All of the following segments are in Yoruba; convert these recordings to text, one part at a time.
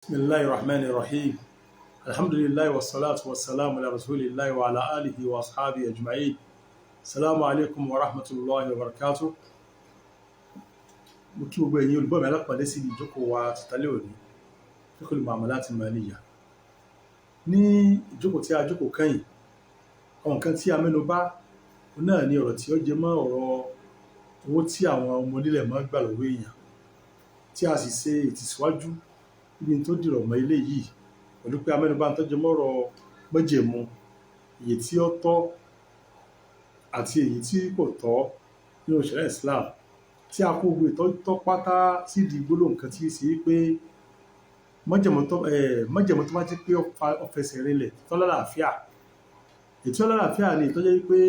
بسم الله الرحمن الرحيم. الحمد لله والصلاة والسلام على رسول الله وعلى آله وأصحابه أجمعين. السلام عليكم ورحمة الله وبركاته. mo kí gbogbo ẹ̀yin olùgbọ́ mi alápàdé síbi ìjókòó wa tìtálẹ́ òní fiqhul muamalat al-maliyya. Ní ìjókòó tí a jókòó kẹ́yìn, àwọn nǹkan tí a mẹ́nu bà náà ni ọ̀rọ̀ tí ó jẹ mọ́ ọ̀rọ̀ owó tí àwọn ọmọ onílẹ̀ máa ń gbà lọ́wọ́ èèyàn, tí a sì ṣe ìtẹ̀síwájú níbi tó dìrọ̀ mọ́ ilé yìí pẹ̀lú pé a mẹ́nu bà tó jẹ mọ́ ọ̀rọ̀ májẹ̀mú, èyí tí ó tọ́ àti èyí tí kò tọ́ nínú ṣẹ̀ríà Islam, tí a kó gbogbo ìtọ́ pátá sídìí gbólóhùn kan tí í ṣe pé májẹ̀mú tó bá jẹ́ pé ó fẹsẹ̀ rinlẹ̀ tó lálàáfíà. Èyí tó lálàáfíà ni tó jẹ́ pé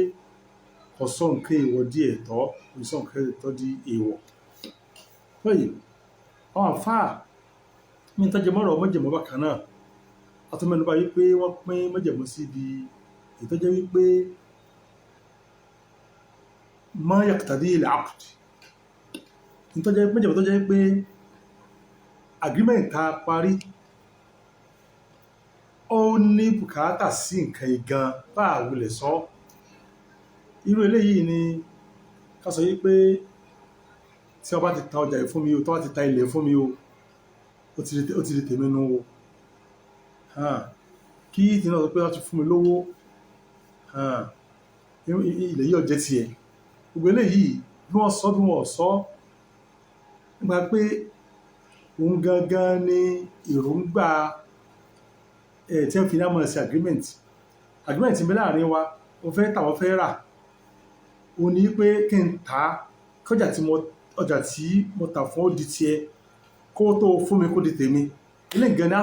kò sọ nǹkan èèwọ̀ di ẹ̀tọ́, kò sọ nǹkan ẹ̀tọ́ di èèwọ̀. Lóyè àwọn àfáà ní tó jẹ mọ́ ọ̀rọ̀ májẹ̀mú bákan náà, a tún mẹ́nu bà wípé wọ́n pín májẹ̀mú síbi èyí tó jẹ́ wípé ma yaqtadi al-aqd, májẹ̀mú tó jẹ́ pé agreement tá a parí ó ní bùkátà sí nǹkan ìgan bá àwulẹ̀ sọ. Irú eléyìí ni ká sọ wípé tí o bá ti ta ọjà yìí fún mi o, tó bá ti ta ilẹ̀ fún mi o, ó ti di tèmi nù o. Kí ìtì náà sọ pé wọ́n ti fún mi lówó, ilẹ̀ yìí ó jẹ́ tiẹ̀. Gbogbo eléyìí bí wọ́n sọ bí wọ́n sọ nípa pé òun gangan ni èròǹgbà tí wọ́n fi náà mọ̀ sí agreement ń bẹ láàrin wa. Mo fẹ́ tà, wọ́n fẹ́ rà, ó ní pé kí n ta kọjá tí ọjà tí mo tà fún ó di tiẹ̀, kó tó fún mi kó di tèmi. Ilé gan ni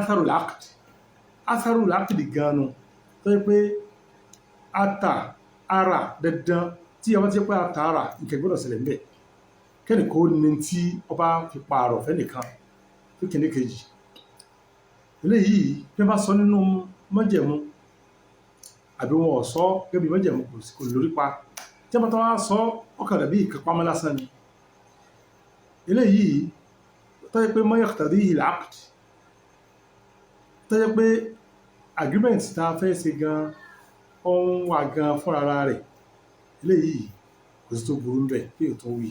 atharul aqd gan nu, tó yẹ pé ata ara dandan tí ọba ti pé ata ara nǹkan gbọ́dọ̀ ṣẹlẹ̀ ń bẹ̀, kẹ́ni kó ní tí ọba fi pààrọ̀ fẹ́nìkan tó kìíní kejì. Eléyìí bí wọ́n bá sọ nínú májẹ̀mú àbí wọn ò sọ gẹ́gẹ́ bí májẹ̀mú kò lórí pa, tí wọ́n bá tó wá sọ ọkàn rẹ̀ bí ìkápámọ́ lásán ni. Eléyìí tó yẹ pé ma yaqtadihi al-aqd, tó yẹ pé agreement tá a fẹ́ ṣe gan ohun wà gan fúnra rẹ̀, eléyìí kò sí tó burú ń bẹ̀ kí o tó wí.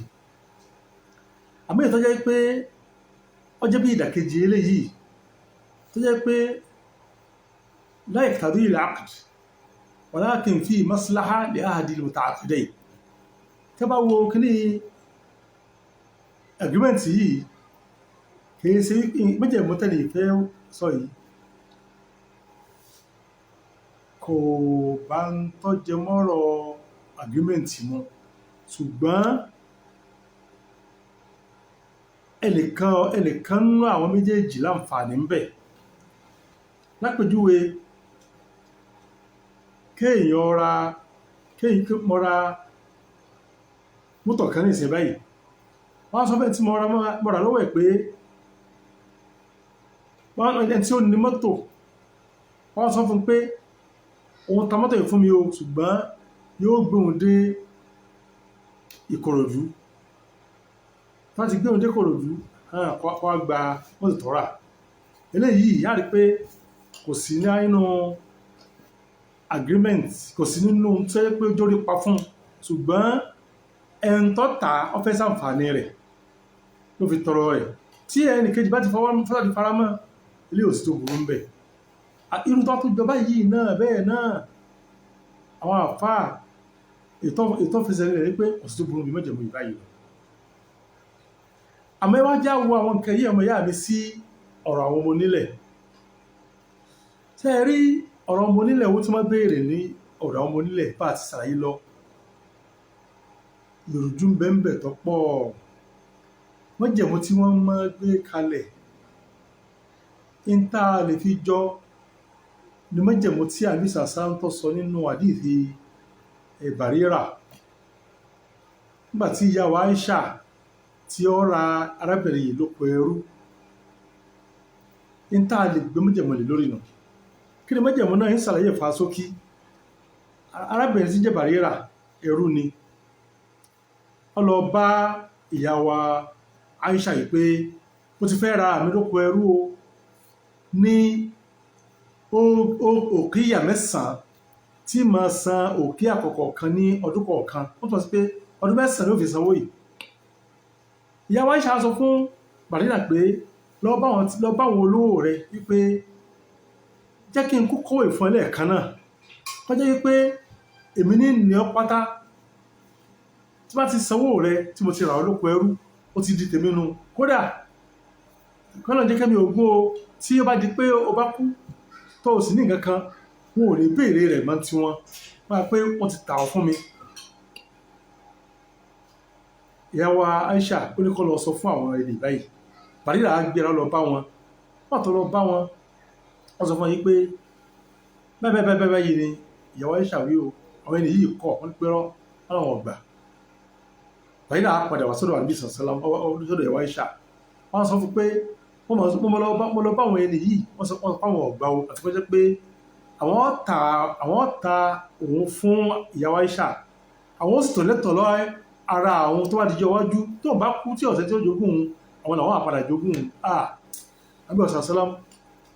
Àmọ́ èyí tó jẹ́ pé ó jẹ́ bí ìdàkejì eléyìí, tó jẹ́ pé la yaqtadihi al-aqd walakin fi maslaha li ahadi al-muta'aqidayn. Tẹ́ bá wo kíní agreement yìí, kìí ṣe májẹ̀mú tẹ́lẹ̀ ìfẹ́ sọ yìí kò bá ń tọ́jẹ mọ́rọ̀ agreement mọ́, ṣùgbọ́n ẹnìkan nínú àwọn méjèèjì láǹfààní ń bẹ. Lápèjúwe kéèyàn mọ́ra mọ́tò kan ní ìsìn báyìí, wọ́n sọ fẹ́ tí mọ́ra lọ́wọ́ ẹ̀ pé ẹni tí ó ní mọ́tò wọ́n sọ fún pé òun ta mọ́tò yìí fún mi o, ṣùgbọ́n yóò gbé òun dé Ìkòròdú. Láti gbé òun dé Ìkòròdú kó gba mọ́tò tó rà. Eléyìí yá rí pé kò sí nínú agreement, kò sí nínú tó yẹ pé ó jórí pa fún, ṣùgbọ́n ẹni tó ta ó fẹ́ ṣàǹfààní rẹ̀ ló fi tọrọ rẹ̀. Tí ẹnì kejì bá ti faramọ́, ilé òsì tó burú ń bẹ̀. Irú tó jọba yìí náà bẹ́ẹ̀ náà àwọn àfáà ìtọ́fẹsẹ̀ rẹ̀ rí pé òsì tó burú bí májẹ̀mú ìbáyìí lọ. Àmọ́ ẹ wá já wo àwọn nǹkan yìí ọmọ ìyá mi sí ọ̀rọ̀ àwọn ọmọ onílẹ̀. Tẹ́ ẹ rí ọ̀rọ̀ ọmọ onílẹ̀ owó tí wọ́n béèrè ní ọ̀rọ̀ ọmọ onílẹ̀ bá ti ṣàlàyé lọ, ìrújú ń bẹ tó pọ̀. Májẹ̀mú tí wọ́n máa gbé kalẹ̀ ń tá a lè fi jọ ní májẹ̀mú tí àbísà sáńtọ́ sọ nínú àdíìsì Bàrírà nígbàtí ìyá wa Aisha tí ó ra arábìnrin yìí lóko ẹrú. ń tá a lè gbé májẹ̀mú lè lórí nù. Kí ni májẹ̀mú náà ń ṣàlàyé fa sókí. Arábìnrin tí jẹ́ Bàrírà ẹrú ni, ó lọ bá ìyá wa Aisha yìí pé mo ti fẹ́ ra àmì lóko ẹrú o, ní òkìyà 9 tí máa san òkè àkọ́kọ́ kan ní ọdún kọ̀ọ̀kan wọ́n tún wá sí pé ọdún 9 ló fi sanwó yìí. ìyá wa Aisha sọ fún Barira pé lọ bá àwọn olówó rẹ̀ wípé jẹ́ kí n kú kówè fún ẹ lẹ́ẹ̀kan náà kọjá wípé èmi ní ọ pátá tí bá ti sanwó rẹ̀ tí mo ti rà ọ́ lóko ẹrú ó ti di tèmi nu kódà kọ́nà jẹ́ kẹ́mi ogún o tí ó bá di pé o bá kú tó o sì ní nǹkan kan wọn ò lè béèrè rẹ̀ mọ́ tí wọ́n máa pé wọ́n ti tà ọ́ fún mi. ìyá wa Aisha ó ní kó lọ sọ fún àwọn èdè báyìí Barira gbéra lọ bá wọn wọ́n tó lọ bá wọn wọ́n sọ fún yín pé bẹ́ẹ̀ yìí ni ìyá wa Aisha wí o àwọn ènìyàn yìí kọ̀ wọ́n pẹ́rọ́ láwọn ọgbà. Barira padà wá sọ́dọ̀ àbí sọ̀sọ́lá sọ́dọ̀ ìyá wa Aisha wọ́n sọ fún pé mo lọ bá àwọn ènìyàn yìí wọ́n sọ fún àwọn ọgbà o àti pé pé àwọn ta òun fún ìyá wa Aisha àwọn sì tò lẹ́tọ̀ lọ ara àwọn tó bá di jọ wájú tó bá kú tí ọ̀sẹ̀ tí ó jogún àwọn làwọn àpadà jogún àbí sọ̀sọ́lá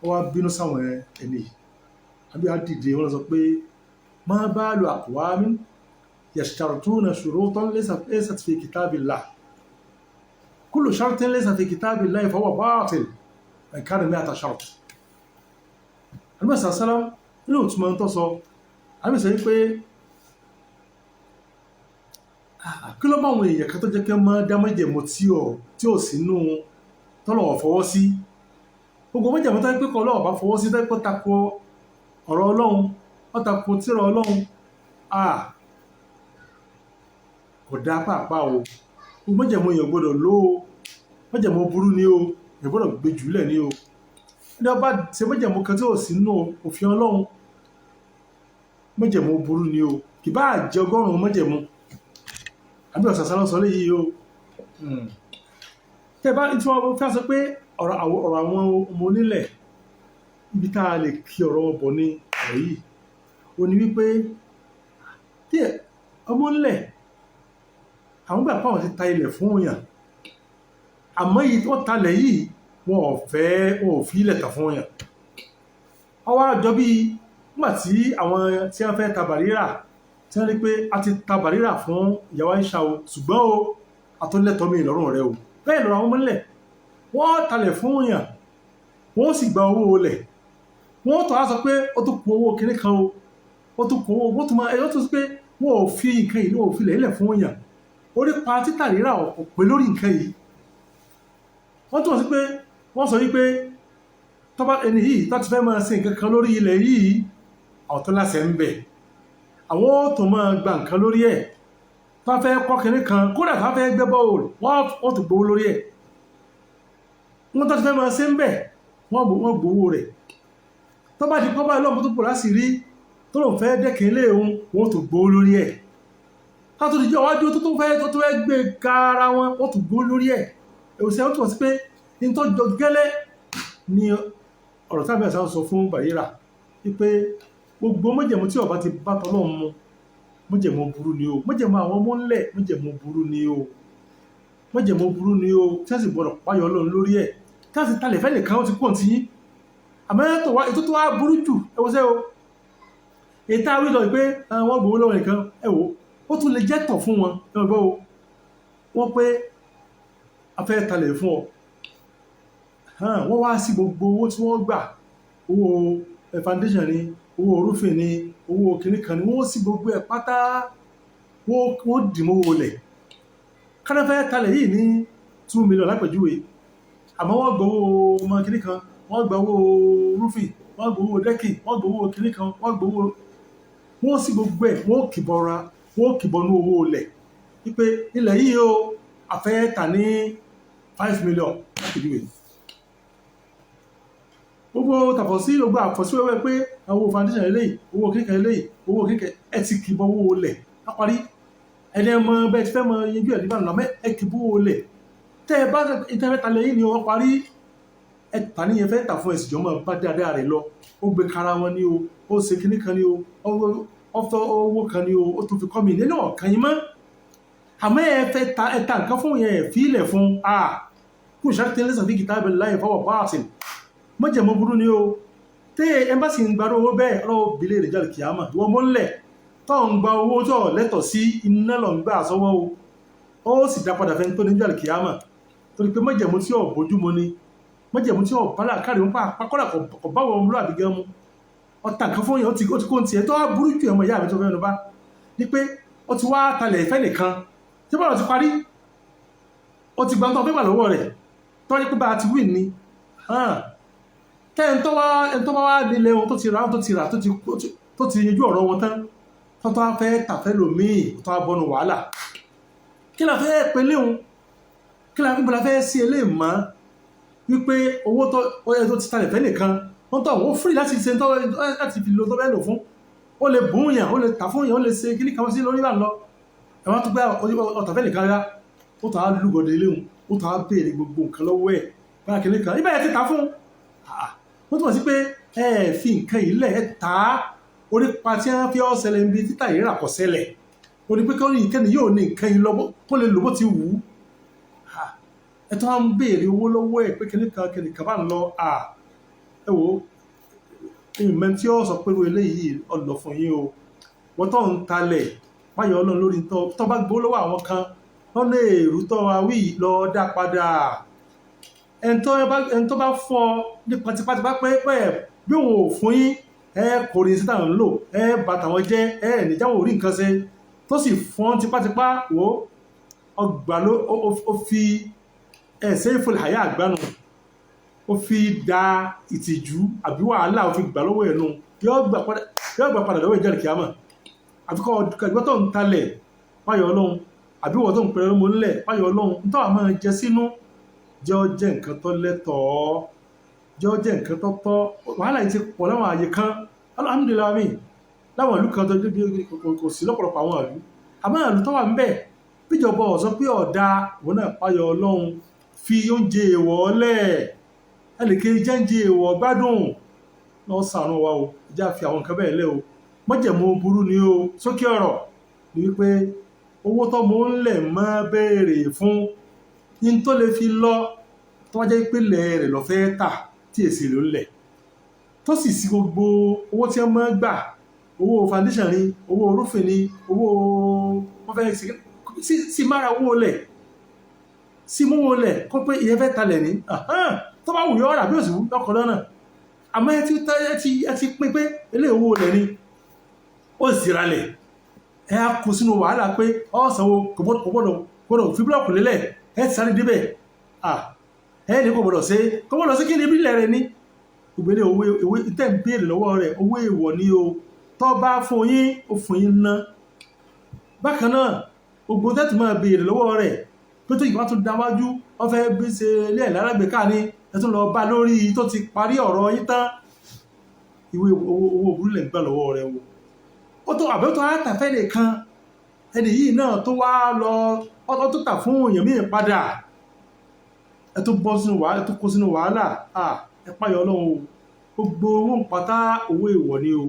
wọ́n wá bínú sáwọn ẹni àbí àdìdè wọ́n sọ pé ma balu aqwamin yashtarutuna shurutan laysat fi kitabillah kullu shartin laysa fi kitabillahi fahuwa batil in kana mi'ata shart. àbí sọ̀sọ́lá nínú òtúmọ̀ tó sọ àbí sọ pé kí ló bá àwọn èèyàn kan tó jẹ́ kí wọ́n máa dá májẹ̀mú tí ò sínú tọ́lọ̀ fọwọ́ sí gbogbo májẹ̀mú tó pé kọ́ ọlọ́wọ́ bá fọwọ́ sí tó tako ọ̀rọ̀ Ọlọ́run ó tako tírà Ọlọ́run kò dá pàápàá o gbogbo májẹ̀mú èèyàn gbọ́dọ̀ lò ó májẹ̀mú burú ni o èèyàn gbọ́dọ̀ gbé jùlẹ̀ ni o ní ọba ṣe májẹ̀mú kan tí ò sínú òfin Ọlọ́run májẹ̀mú burú ni o kì bá jẹ́ 100 májẹ̀mú àbí ọ̀sàsà lọ́sọ lè yìí o tẹ́ bá tí wọ́n fẹ́ sọ pé ọ̀rọ̀ àwọn ọmọ onílẹ̀ ibi tá a lè kí ọ̀rọ̀ ọbọ̀ ní ọ̀rọ̀ yìí o ní wípé tí ọmọ onílẹ̀ àwọn gbà pàwọn ti ta ilẹ̀ fún òyàn àmọ́ yìí wọ́n talẹ̀ yìí wọn ò fi ilẹ̀ tà fún òyàn ọwọ́ àjọ bíi nígbà tí àwọn tí wọ́n fẹ́ ta Barira tí wọ́n rí pé a ti ta Barira fún ìyá wa Aisha o ṣùgbọ́n o àtúnlẹ̀tọ́ mi lọ́rùn rẹ o bẹ́ẹ̀ lọ́rọ̀ àwọn ọmọlẹ̀ wọ́n talẹ̀ fún òyàn wọ́n sì gba owó olẹ̀ wọ́n tọ́ á sọ pé ó tún kù owó kìnnì kan o ó tún kù owó wọ́n tún máa ẹ̀yọ́ tó sọ pé wọ́n ò fi nǹkan yìí wọ́n ò fi lẹ̀ fún òyàn orí pa títà rírà ọ̀pọ̀ pé lórí nǹkan yìí wọ́n tún wọ́n sí pé wọ́n sọ wípé tọ́ba ẹni yìí tó ti fẹ́ máa ṣe nǹkan kan lórí ilẹ̀ yìí ọ̀tọ́ láṣẹ ń bẹ̀ àwọn tó máa gba nǹkan lórí ẹ̀ tó fẹ́ kọ́ kìnnì kan kódà tó fẹ́ gbẹ́ bọ́ọ̀lù wọ́n tó gbowó lórí ẹ̀ wọ́n tó ti fẹ́ máa ṣe ń bẹ̀ wọ́n gbowó rẹ̀ tó bá di pọ́ báyìí lọ́pọ̀ tó pọ̀ láti rí tó lòun fẹ́ dẹ́kìn ilé òun wọ́n tó gbowó lórí ẹ̀ ká tó di jẹ́ ọwájú tó fẹ́ gbé kára wọn wọ́n tó gbowó lórí ẹ̀ èwòsàn tó wọ́n sí pé ní tó jọ gẹ́lẹ́ ni ọ̀rọ̀ tábìlì àṣà sọ fún Barira wípé gbogbo májẹ̀mú tí ọba ti bá tọ́lọ́run mu májẹ̀mú burú ni o májẹ̀mú àwọn ọmọ ńlẹ̀ májẹ̀mú burú ni o májẹ̀mú burú ni o tí wọ́n sì gbọ́dọ̀ páyọ̀ Ọlọ́run lórí ẹ̀ tí wọ́n sì talẹ̀ fẹ́ nìkan ó ti pọ̀ tí àmọ́ ètò tó wá burú jù ẹwọ́sẹ́ o ètò àwílọ̀ pé wọ́n gbowó lọ́wọ́ nìkan ẹwọ́ ó tún lè jẹ́ tọ̀ fún wọn ẹwọ́ o wọ́n pé afẹ́ talẹ̀ fún ọ wọ́n wá sí gbogbo owó tí wọ́n gbà owó foundation ni owó roofing ni owó kìnnìkan ni wọ́n sí gbogbo ẹ̀ pátá wọ́n dìmówó lẹ̀ kánáfẹ́ talẹ̀ yìí ní 2 million lápẹ̀júwe àmọ́ wọ́n gbowó ọmọ kìnnìkan wọ́n gba owó roofing wọ́n gbowó decking wọ́n gbowó kìnnìkan wọ́n sí gbogbo ẹ̀ wọ́n kìbọnú owó lẹ̀ wípé ilẹ̀ yìí o afẹ́ tà ní 5 million lápẹ̀júwe gbogbo tàfọ̀ sí gbogbo àfọ̀sí wẹ́wẹ́ pé àwọn foundation eléyìí owó kíkẹ́ eléyìí owó kíkẹ́ ẹ ti kìbọn owó lẹ̀ láparí ẹni ẹmọ bẹ́ẹ̀ ti fẹ́ mọ yanjú ẹ̀ nígbà náà ẹ kìbọn owó lẹ̀ tẹ́ ẹ bá ìtẹ́fẹ́ta lẹ́yìn ni wọ́n parí ẹ tà níyẹn fẹ́ tà fún ẹ̀sìn jọmọ́ bá dáadáa rẹ̀ lọ ó gbé kára wọn ní o ó ṣe kíní kan ní o ó fẹ́ owó kan ní o ó tún fi kọ́ mi nínú ọ̀kan yín mọ́ àmọ́ ẹ fẹ́ ta nǹkan fún yẹn ẹ̀ fi ilẹ̀ fún kó ìṣàkítẹ́ lẹ́sàn fi kitabillahi fahuwa batil májẹ̀mú burú ni o tí ẹmbásì ń gbarú owó bẹ́ẹ̀ ọlọ́wọ́ bílé rẹ̀ jáde kìámà ìwọ́n mọ́ ńlẹ̀ tó ń gba owó tó lẹ́tọ̀ sí iná lọ ń gbà sọ́wọ́ o ó sì dá padà fẹ́ tó ní jáde kìámà torí pé májẹ̀mú tí ò bójúmu ni májẹ̀mú tí ò bálà kárí wọn pàkọ́lá kò bá wọn múlò àbígẹ́ mu ọ̀tà kan fún yẹn ó ti kó tiẹ̀ tó wá burú jù ẹ̀mọ ìyá mi tó fẹ́ nu bá ní pé ó ti wá talẹ̀ ìfẹ́ nìkan tí bọ́ọ̀lù ti parí ó ti gbà tó fẹ́ wà lọ́wọ́ rẹ̀ tó yẹ pé bá a ti win ni kẹ́hìn tó bá wá nílé ohun tó ti rà tó ti yanjú ọ̀rọ̀ wọn tán tó tó fẹ́ tàfẹ́ lòmíì tó wá bọ́nu wàhálà kí la fẹ́ pe léhun kí la fẹ́ sí eléyìí mọ́ wípé owó tó ti talẹ̀ fẹ́ nìkan wọ́n tọ́ wọ́n free láti ṣe láti fi lo tó bẹ́ẹ̀ lò fún ó lè bùn yàn ó lè tà fún yàn ó lè ṣe kíní kan sí lórí ìlànà lọ ẹ̀wọ́n tó gbé ọ̀tàfẹ́ nìkan rá ó tọ́ á lúgọ̀dẹ̀ léhun ó tọ́ á béèrè gbogbo nǹkan lọ́wọ́ ẹ̀ báyà kíní kan ibẹ̀ yẹn ti tà fún wọ́n túnmọ̀ sí pé ẹ fi nǹkan yìí lẹ̀ ẹ tà á orí pa tí wọ́n fi ọ́ ṣẹlẹ̀ níbi títà ìrírà kọ̀ ṣẹlẹ̀ ó ní pé kí nǹkan yóò ní nǹkan yìí lọ́wọ́ kó lè lò bó ti wù ú ẹ tó wá ń béèrè owó lọ́wọ́ ẹ̀ pé kíní kan bá ń lọ ẹ wò ìmọ̀ tí ó sọ pé eléyìí ọ̀lọ́ fún yín o wọ́n tó ń talẹ̀ báyọ̀ ọlọ́run lórí tó bá gbó lọ́wọ́ àwọn kan lọ́nà èrú tó wá wí lọ dá padà ẹni tó bá fọ́ ní pàtìpàtìpá pẹ́ bí òun ò fún yín ẹ kò rí sí tàwọn lò ẹ bàtà wọn jẹ́ ẹ nìjáwó orí nǹkan ṣe tó sì fọ́n tipátipá wò ọgbà ló ó fi ẹ̀sẹ̀ ìfòlàyà àgbánu ó fi da ìtìjú àbí wàhálà ó fi gbà lọ́wọ́ ẹ̀nu yóò gbà padà lọ́wọ́ ìjẹ́rìí kìámà àfikọ́ ọdún tó ń talẹ̀ páyọ̀ ọlọ́run àbí wọ́n tó ń pẹ̀lẹ́ ọmọ nílẹ̀ páyọ̀ ọlọ́run ń tọ́ àmọ́ jẹ sínú jẹ́ ọ jẹ́ nǹkan tó lẹ́tọ̀ọ́ jẹ́ ọ jẹ́ nǹkan tó tọ́ wàhálà yìí ti pọ̀ láwọn àyè kan alhamdulilayi láwọn ìlú kan tó kò sí lọ́pọ̀lọpọ̀ àwọn ìlú àmọ́ ìlú tó wà ń bẹ̀ bíjọba ọ̀sọ́ pé ọ̀dà òun náà páyọ̀ ọlọ́run fi oúnjẹ èèwọ̀ lẹ̀ ẹnìkejì jẹ́ǹjẹ èèwọ̀ gbádùn lọ sàánú wa o ìjà fi àwọn nǹkan bẹ́ẹ̀ lẹ́ o mọ́jẹ̀mú burú ni o sókè ọ̀rọ̀ ni wípé owó tó mọ́ ń lẹ̀ mọ́ béèrè fún yín tó lè fi lọ tó wájẹ́ ìpínlẹ̀ rẹ̀ lọ fẹ́ tà tí èsì ló ń lẹ̀ tó sì sí gbogbo owó tí wọ́n máa gbà owó foundation ni owó roofing ni owó wọ́n fẹ́ sí mára owó lẹ̀ sí mú owó lẹ̀ kó pé ìyẹn fẹ́ talẹ̀ ní tó bá wù yọ́ ọ̀rà bí òsì lọ́kọ̀ lọ́nà àmọ́ ẹ ti pín pé ilé owó lẹ̀ ni ó sì ralẹ̀ ẹ á kó sínú wàhálà pé ọ̀sánwó kò gbọ́dọ̀ fi búlọ̀kù lélẹ̀ ẹ ti sáré débẹ̀ ẹ ní kò gbọ́dọ̀ sí kí ni bílẹ̀ rẹ ní ìgbélé owó tẹ́ ń béèrè lọ́wọ́ rẹ̀ owó èèwọ̀ ni o tó bá fún yín ó fún yín ná bákan náà ògbó tẹ́tù máa béèrè lọ́wọ́ rẹ̀ pé tó ìgbà tó dáwájú wọ́n fẹ́ bí ṣe ilé ẹ̀ lárágbèéká ni ẹ tún lọ bá lórí tó ti parí ọ̀rọ̀ yín tán ìwé owó òbúrúlẹ̀ gbà lọ́wọ́ rẹ̀ wo ó tó àbẹ́tọ̀ àtàfẹ́ nìkan ẹni yìí náà tó wá lọ ọ́ tó tà fún èèyàn míì padà ẹ tó bọ́ sínú wàhálà ẹ tó kó sínú wàhálà ẹ páyọ ọlọ́run o gbogbo owó pátá owó èèwọ̀ ni o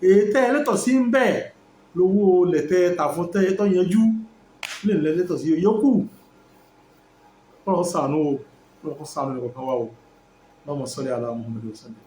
èyí tẹ́ ẹ lẹ́tọ̀ sí ń bẹ̀ lówó lẹ̀tẹ̀ tà fún tẹ́ ẹ tó yanjú lè lẹ́tọ̀ sí yókù ọlọ́run ṣàánú o ọlọ́run ṣàánú ẹ̀kọ̀kan wá o lọ́mọ sọ́lẹ̀ ala Muhammadu sallallahu